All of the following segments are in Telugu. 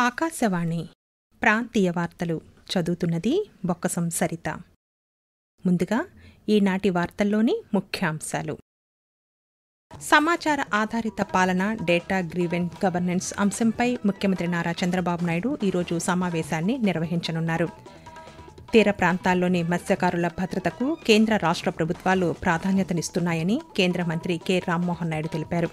ఆకాశవాణి ప్రాంతీయ వార్తలు చదువుతున్నది బొక్కసం సరిత. ముందుగా ఈనాటి వార్తల్లోని ముఖ్యాంశాలు. సమాచార ఆధారిత పాలన, డేటా డ్రివెన్ గవర్నెన్స్ అంశంపై ముఖ్యమంత్రి నారా చంద్రబాబు నాయుడు ఈరోజు సమావేశాన్ని నిర్వహించనున్నారు. తీర ప్రాంతాల్లోని మత్స్యకారుల భద్రతకు కేంద్ర రాష్ట్ర ప్రభుత్వాలు ప్రాధాన్యతనిస్తున్నాయని కేంద్ర మంత్రి కె రామ్మోహన్ నాయుడు తెలిపారు.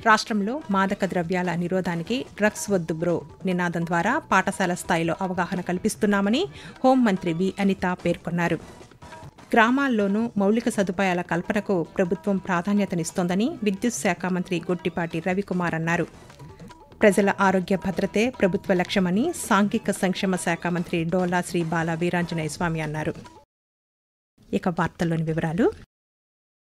రాష్ట్రంలో మాదక ద్రవ్యాల నిరోధానికి డ్రగ్స్ వద్దు బ్రో నినాదం ద్వారా పాఠశాల స్థాయిలో అవగాహన కల్పిస్తున్నామని హోంమంత్రి వి అనిత పేర్కొన్నారు. గ్రామాల్లోనూ మౌలిక సదుపాయాల కల్పనకు ప్రభుత్వం ప్రాధాన్యతనిస్తోందని విద్యుత్ శాఖ మంత్రి గొట్టిపాటి రవికుమార్ అన్నారు. ప్రజల ఆరోగ్య భద్రతే ప్రభుత్వ లక్ష్యమని సాంఘిక సంక్షేమ శాఖ మంత్రి డోలా శ్రీ బాల వీరాంజనేయ స్వామి అన్నారు. ఇక వార్తల్లోని వివరాలు.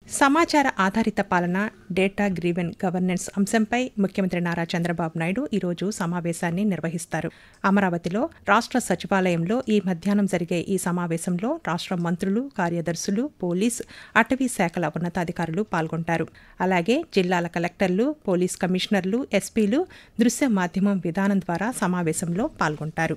సమాచార ఆధారిత పాలన, డేటా డ్రివెన్ గవర్నెన్స్ అంశంపై ముఖ్యమంత్రి నారా చంద్రబాబు నాయుడు ఈరోజు సమావేశాన్ని నిర్వహిస్తారు. అమరావతిలో రాష్ట్ర సచివాలయంలో ఈ మధ్యాహ్నం జరిగే ఈ సమావేశంలో రాష్ట్ర మంత్రులు, కార్యదర్శులు, పోలీస్, అటవీ శాఖల ఉన్నతాధికారులు పాల్గొంటారు. అలాగే జిల్లాల కలెక్టర్లు, పోలీస్ కమిషనర్లు, ఎస్పీలు దృశ్య మాధ్యమం విధానం ద్వారా సమావేశంలో పాల్గొంటారు.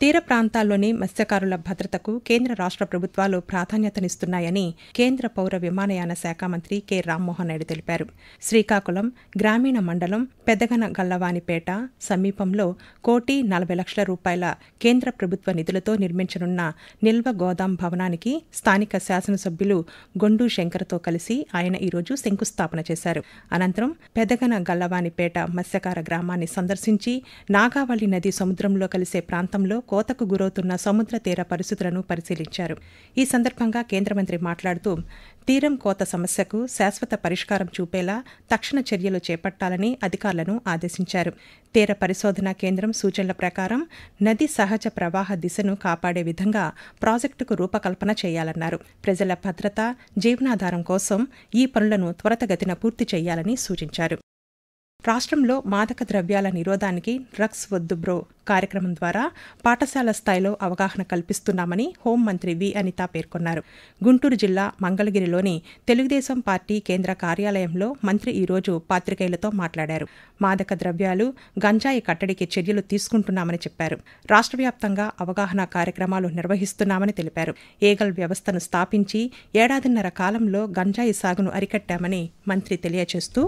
తీర ప్రాంతాల్లోని మత్స్యకారుల భద్రతకు కేంద్ర రాష్ట్ర ప్రభుత్వాలు ప్రాధాన్యతనిస్తున్నాయని కేంద్ర పౌర విమానయాన శాఖ మంత్రి కె రామ్మోహన్ నాయుడు తెలిపారు. శ్రీకాకుళం గ్రామీణ మండలం పెదగన గల్లవానిపేట సమీపంలో 1,40,00,000 రూపాయల కేంద్ర ప్రభుత్వ నిధులతో నిర్మించనున్న నిల్వ గోదాం భవనానికి స్థానిక శాసనసభ్యులు గొండు శంకర్తో కలిసి ఆయన ఈరోజు శంకుస్థాపన చేశారు. అనంతరం పెదగన గల్లవానిపేట మత్స్యకార గ్రామాన్ని సందర్శించి నాగావళి నది సముద్రంలో కలిసే ప్రాంతంలో కోతకు గురవుతున్న సముద్ర తీర పరిస్థితులను పరిశీలించారు. ఈ సందర్భంగా కేంద్ర మంత్రి మాట్లాడుతూ తీరం కోత సమస్యకు శాశ్వత పరిష్కారం చూపేలా తక్షణ చర్యలు చేపట్టాలని అధికారులను ఆదేశించారు. తీర పరిశోధనా కేంద్రం సూచనల ప్రకారం నది సహజ ప్రవాహ దిశను కాపాడే విధంగా ప్రాజెక్టుకు రూపకల్పన చేయాలన్నారు. ప్రజల భద్రత, జీవనాధారం కోసం ఈ పనులను త్వరితగతిన పూర్తి చేయాలని సూచించారు. రాష్ట్రంలో మాదక ద్రవ్యాల నిరోధానికి డ్రగ్స్ వద్దు బ్రో కార్యక్రమం ద్వారా పాఠశాల స్థాయిలో అవగాహన కల్పిస్తున్నామని హోంమంత్రి వి అనిత పేర్కొన్నారు. గుంటూరు జిల్లా మంగళగిరిలోని తెలుగుదేశం పార్టీ కేంద్ర కార్యాలయంలో మంత్రి ఈరోజు పాత్రికేయులతో మాట్లాడారు. మాదక ద్రవ్యాలు, గంజాయి కట్టడికి చర్యలు తీసుకుంటున్నామని చెప్పారు. రాష్ట్ర వ్యాప్తంగా అవగాహన కార్యక్రమాలు నిర్వహిస్తున్నామని తెలిపారు. ఏగల్ వ్యవస్థను స్థాపించి ఏడాదిన్నర కాలంలో గంజాయి సాగును అరికట్టామని మంత్రి తెలియజేస్తూ,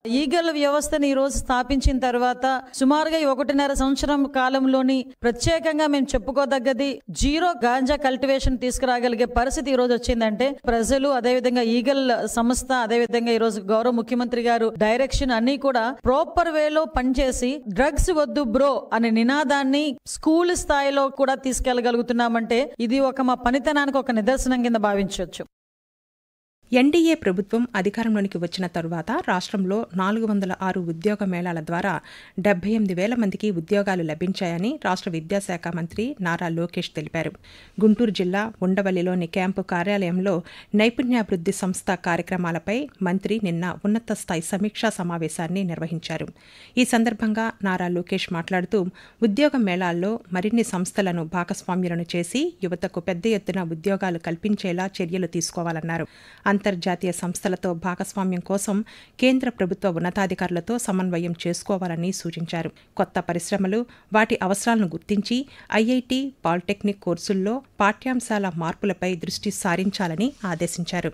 ఈగల్ వ్యవస్థను ఈ రోజు స్థాపించిన తర్వాత సుమారుగా 1.5 సంవత్సరం కాలంలోని ప్రత్యేకంగా మేము చెప్పుకోదగ్గది జీరో గాంజా కల్టివేషన్ తీసుకురాగలిగే పరిస్థితి ఈ రోజు వచ్చిందంటే ప్రజలు, అదేవిధంగా ఈగల్ సంస్థ, అదేవిధంగా ఈ రోజు గౌరవ ముఖ్యమంత్రి గారు డైరెక్షన్ అన్ని కూడా ప్రాపర్ వేలో పనిచేసి డ్రగ్స్ వద్దు బ్రో అనే నినాదాన్ని స్కూల్ స్థాయిలో కూడా తీసుకెళ్లగలుగుతున్నామంటే ఇది మా పనితనానికి ఒక నిదర్శనం కింద భావించవచ్చు. ఎన్డీఏ ప్రభుత్వం అధికారంలోనికి వచ్చిన తరువాత రాష్ట్రంలో 406 ఉద్యోగ మేళాల ద్వారా 78,000 మందికి ఉద్యోగాలు లభించాయని రాష్ట్ర విద్యాశాఖ మంత్రి నారా లోకేష్ తెలిపారు. గుంటూరు జిల్లా ఉండవల్లిలోని క్యాంపు కార్యాలయంలో నైపుణ్యాభివృద్ధి సంస్థ కార్యక్రమాలపై మంత్రి నిన్న ఉన్నత స్థాయి సమీక్షా సమావేశాన్ని నిర్వహించారు. ఈ సందర్భంగా నారా లోకేష్ మాట్లాడుతూ ఉద్యోగ మేళాల్లో మరిన్ని సంస్థలను భాగస్వామ్యులను చేసి యువతకు పెద్ద ఎత్తున ఉద్యోగాలు కల్పించేలా చర్యలు తీసుకోవాలన్నారు. అంతర్జాతీయ సంస్థలతో భాగస్వామ్యం కోసం కేంద్ర ప్రభుత్వ ఉన్నతాధికారులతో సమన్వయం చేసుకోవాలని సూచించారు. కొత్త పరిశ్రమలు, వాటి అవసరాలను గుర్తించి ఐఐటి, పాలిటెక్నిక్ కోర్సుల్లో పాఠ్యాంశాల మార్పులపై దృష్టి సారించాలని ఆదేశించారు.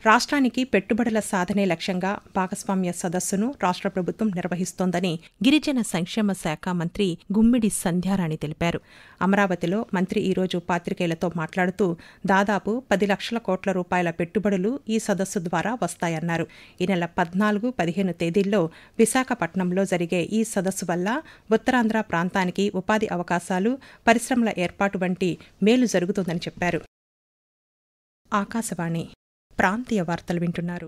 రాష్ట్రానికి పెట్టుబడుల సాధనే లక్ష్యంగా భాగస్వామ్య సదస్సును రాష్ట్ర ప్రభుత్వం నిర్వహిస్తోందని గిరిజన సంక్షేమ శాఖ మంత్రి గుమ్మిడి సంధ్యారాణి తెలిపారు. అమరావతిలో మంత్రి ఈరోజు పాత్రికేయులతో మాట్లాడుతూ దాదాపు 10 లక్షల కోట్ల రూపాయల పెట్టుబడులు ఈ సదస్సు ద్వారా వస్తాయన్నారు. ఈ నెల 14, 15 తేదీల్లో విశాఖపట్నంలో జరిగే ఈ సదస్సు వల్ల ఉత్తరాంధ్ర ప్రాంతానికి ఉపాధి అవకాశాలు, పరిశ్రమల ఏర్పాటు వంటి మేలు జరుగుతుందని చెప్పారు. ఆకాశవాణి ప్రాంతీయ వార్తలు వింటున్నారు.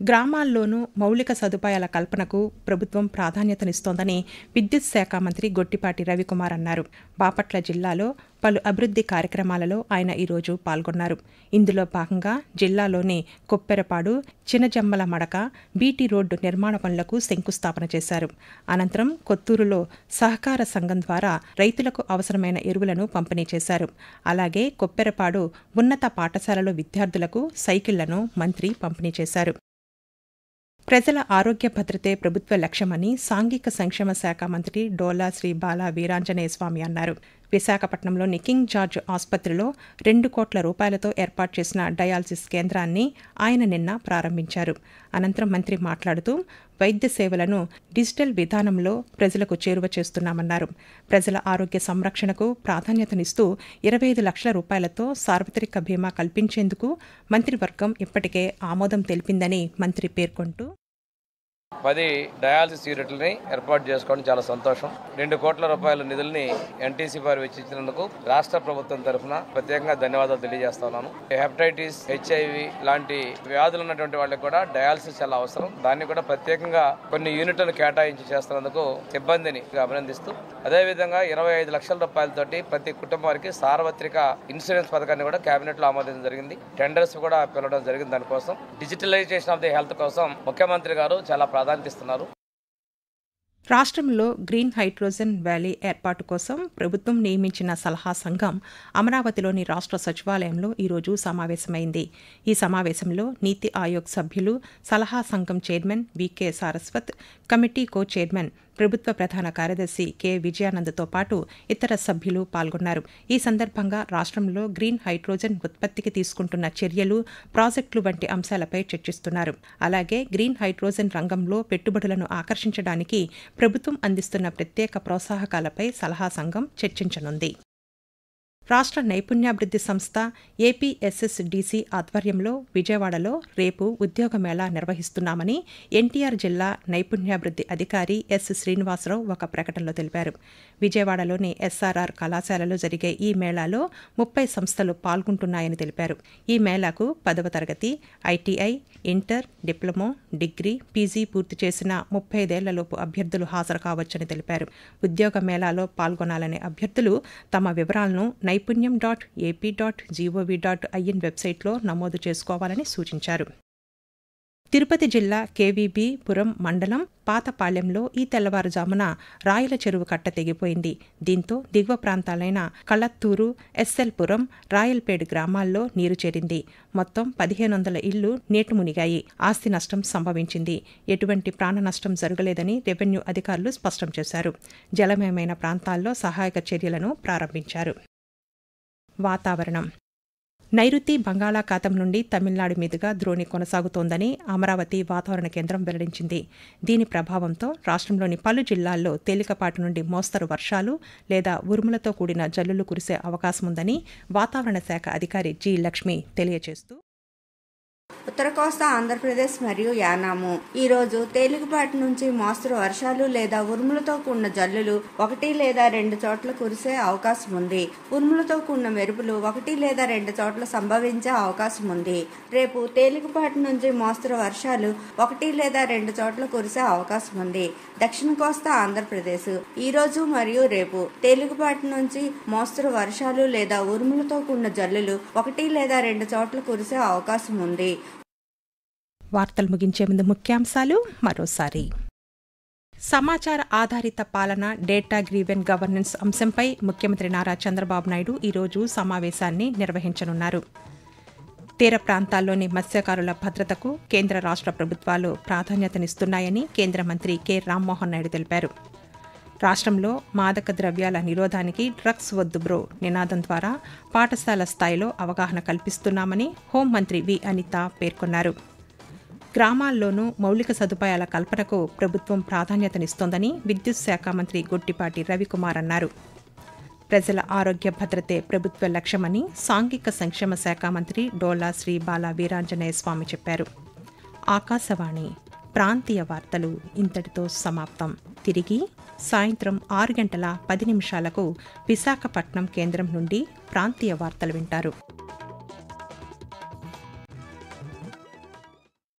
గ్రామాల్లోనూ మౌలిక సదుపాయాల కల్పనకు ప్రభుత్వం ప్రాధాన్యతనిస్తోందని విద్యుత్ శాఖ మంత్రి గొట్టిపాటి రవికుమార్ అన్నారు. బాపట్ల జిల్లాలో పలు అభివృద్ధి కార్యక్రమాలలో ఆయన ఈరోజు పాల్గొన్నారు. ఇందులో భాగంగా జిల్లాలోని కొప్పెరపాడు, చినజమ్మల మడక, బీటీ రోడ్డు నిర్మాణ పనులకు శంకుస్థాపన చేశారు. అనంతరం కొత్తూరులో సహకార సంఘం ద్వారా రైతులకు అవసరమైన ఎరువులను పంపిణీ చేశారు. అలాగే కొప్పెరపాడు ఉన్నత పాఠశాలలో విద్యార్థులకు సైకిళ్లను మంత్రి పంపిణీ చేశారు. ప్రజల ఆరోగ్య భద్రతే ప్రభుత్వ లక్ష్యమని సాంఘిక సంక్షేమ శాఖ మంత్రి డోలా శ్రీ బాల వీరాంజనేయ స్వామి అన్నారు. విశాఖపట్నంలోని కింగ్ జార్జ్ ఆసుపత్రిలో 2 కోట్ల రూపాయలతో ఏర్పాటు చేసిన డయాలసిస్ కేంద్రాన్ని ఆయన నిన్న ప్రారంభించారు. అనంతరం మంత్రి మాట్లాడుతూ వైద్య సేవలను డిజిటల్ విధానంలో ప్రజలకు చేరువ చేస్తున్నామన్నారు. ప్రజల ఆరోగ్య సంరక్షణకు ప్రాధాన్యతనిస్తూ 25 లక్షల రూపాయలతో సార్వత్రిక బీమా కల్పించేందుకు మంత్రివర్గం ఇప్పటికే ఆమోదం తెలిపిందని మంత్రి పేర్కొంటూ 10 డయాలసిస్ యూనిట్లని ఏర్పాటు చేసుకోవడం చాలా సంతోషం. 2 కోట్ల రూపాయల నిధుల్ని ఎన్టీసీ వారు వెచ్చించినందుకు రాష్ట్ర ప్రభుత్వం తరఫున ప్రత్యేకంగా ధన్యవాదాలు తెలియజేస్తున్నాను. హెపటైటిస్, HIV లాంటి వ్యాధులు ఉన్నటువంటి వాళ్ళకి కూడా డయాలసిస్ చాలా అవసరం. దాన్ని కూడా ప్రత్యేకంగా కొన్ని యూనిట్లను కేటాయించి చేస్తున్నందుకు సిబ్బందిని అభినందిస్తూ, అదేవిధంగా 25 లక్షల రూపాయలతోటి ప్రతి కుటుంబానికి సార్వత్రిక ఇన్సూరెన్స్ పథకాన్ని కూడా కేబినెట్ లో ఆమోదించడం జరిగింది. టెండర్స్ కూడా పిలవడం జరిగింది. దానికోసం డిజిటలైజేషన్ ఆఫ్ ది హెల్త్ కోసం ముఖ్యమంత్రి గారు చాలా ప్రాధాన్యతిస్తున్నారు. రాష్ట్రంలో గ్రీన్ హైడ్రోజన్ వ్యాలీ ఏర్పాటు కోసం ప్రభుత్వం నియమించిన సలహా సంఘం అమరావతిలోని రాష్ట్ర సచివాలయంలో ఈరోజు సమావేశమైంది. ఈ సమావేశంలో నీతి ఆయోగ్ సభ్యులు, సలహా సంఘం chairman V K Saraswat, committee co chairman ప్రభుత్వ ప్రధాన కార్యదర్శి కె విజయానంద్తో పాటు ఇతర సభ్యులు పాల్గొన్నారు. ఈ సందర్భంగా రాష్ట్రంలో గ్రీన్ హైడ్రోజన్ ఉత్పత్తికి తీసుకుంటున్న చర్యలు, ప్రాజెక్టులు వంటి అంశాలపై చర్చిస్తున్నారు. అలాగే గ్రీన్ హైడ్రోజన్ రంగంలో పెట్టుబడులను ఆకర్షించడానికి ప్రభుత్వం అందిస్తున్న ప్రత్యేక ప్రోత్సాహకాలపై సలహా సంఘం చర్చించనుంది. రాష్ట్ర నైపుణ్యాభివృద్ధి సంస్థ ఏపీఎస్ఎస్డిసి ఆధ్వర్యంలో విజయవాడలో రేపు ఉద్యోగ మేళా నిర్వహిస్తున్నామని ఎన్టీఆర్ జిల్లా నైపుణ్యాభివృద్ధి అధికారి ఎస్ శ్రీనివాసరావు ఒక ప్రకటనలో తెలిపారు. విజయవాడలోని ఎస్ఆర్ఆర్ కళాశాలలో జరిగే ఈ మేళాలో 30 సంస్థలు పాల్గొంటున్నాయని తెలిపారు. ఈ మేళాకు 10వ తరగతి, ITI, inter, diploma, degree, PG పూర్తి చేసిన 35 ఏళ్లలోపు అభ్యర్థులు హాజరు కావచ్చని తెలిపారు. ఉద్యోగ మేళాలో పాల్గొనాలనే అభ్యర్థులు తమ వివరాలను naipanyam.ap.gov.in వెబ్సైట్లో నమోదు చేసుకోవాలని సూచించారు. తిరుపతి జిల్లా కేవీబీ పురం మండలం పాతపాళ్యంలో ఈ తెల్లవారుజామున రాయల చెరువు కట్ట తెగిపోయింది. దీంతో దిగువ ప్రాంతాలైన కళత్తూరు, ఎస్ఎల్పురం, రాయల్పేడ్ గ్రామాల్లో నీరు చేరింది. మొత్తం 1500 ఇళ్లు నీట మునిగాయి. ఆస్తి నష్టం సంభవించింది. ఎటువంటి ప్రాణ నష్టం జరగలేదని రెవెన్యూ అధికారులు స్పష్టం చేశారు. జలమయమైన ప్రాంతాల్లో సహాయక చర్యలను ప్రారంభించారు. వాతావరణం. నైరుతి బంగాళాఖాతం నుండి తమిళనాడు మీదుగా ద్రోణి కొనసాగుతోందని అమరావతి వాతావరణ కేంద్రం వెల్లడించింది. దీని ప్రభావంతో రాష్ట్రంలోని పలు జిల్లాల్లో తేలికపాటి నుండి మోస్తరు వర్షాలు లేదా ఉరుములతో కూడిన జల్లులు కురిసే అవకాశముందని వాతావరణ శాఖ అధికారి జి లక్ష్మి తెలియజేస్తూ, ఉత్తర కోస్తా ఆంధ్రప్రదేశ్ మరియు యానాము ఈరోజు తేలికపాటి నుంచి మోస్తరు వర్షాలు లేదా ఉరుములతో కూడిన జల్లులు 1 లేదా 2 చోట్ల కురిసే అవకాశం ఉంది. ఉరుములతో కూడిన మెరుపులు 1 లేదా 2 చోట్ల సంభవించే అవకాశం ఉంది. రేపు తేలికపాటి నుంచి మోస్తరు వర్షాలు 1 లేదా 2 చోట్ల కురిసే అవకాశం ఉంది. దక్షిణ కోస్తా ఆంధ్రప్రదేశ్ ఈరోజు మరియు రేపు తేలికపాటి నుంచి మోస్తరు వర్షాలు లేదా ఉరుములతో కూడిన జల్లులు 1 లేదా 2 చోట్ల కురిసే అవకాశం ఉంది. వార్తలు ముగించే ముందు ముఖ్యాంశాలు మరోసారి. సమాచార ఆధారిత పాలన, డేటా డ్రివెన్ గవర్నెన్స్ అంశంపై ముఖ్యమంత్రి నారా చంద్రబాబు నాయుడు ఈరోజు సమావేశాన్ని నిర్వహించనున్నారు. తీర ప్రాంతాల్లోని మత్స్యకారుల భద్రతకు కేంద్ర రాష్ట్ర ప్రభుత్వాలు ప్రాధాన్యతనిస్తున్నాయని కేంద్ర మంత్రి కె రామ్మోహన్ నాయుడు తెలిపారు. రాష్ట్రంలో మాదక ద్రవ్యాల నిరోధానికి డ్రగ్స్ వద్దు బ్రో నినాదం ద్వారా పాఠశాల స్థాయిలో అవగాహన కల్పిస్తున్నామని హోంమంత్రి వి అనిత పేర్కొన్నారు. గ్రామాల్లోనూ మౌలిక సదుపాయాల కల్పనకు ప్రభుత్వం ప్రాధాన్యతనిస్తోందని విద్యుత్ శాఖ మంత్రి గొట్టిపాటి రవికుమార్ అన్నారు. ప్రజల ఆరోగ్య భద్రతే ప్రభుత్వ లక్ష్యమని సాంఘిక సంక్షేమ శాఖ మంత్రి డోలా శ్రీ బాల వీరాంజనేయ స్వామి చెప్పారు. ఆకాశవాణి ప్రాంతీయ వార్తలు ఇంతటితో సమాప్తం. తిరిగి సాయంత్రం 6:10 విశాఖపట్నం కేంద్రం నుండి ప్రాంతీయ వార్తలు వింటారు.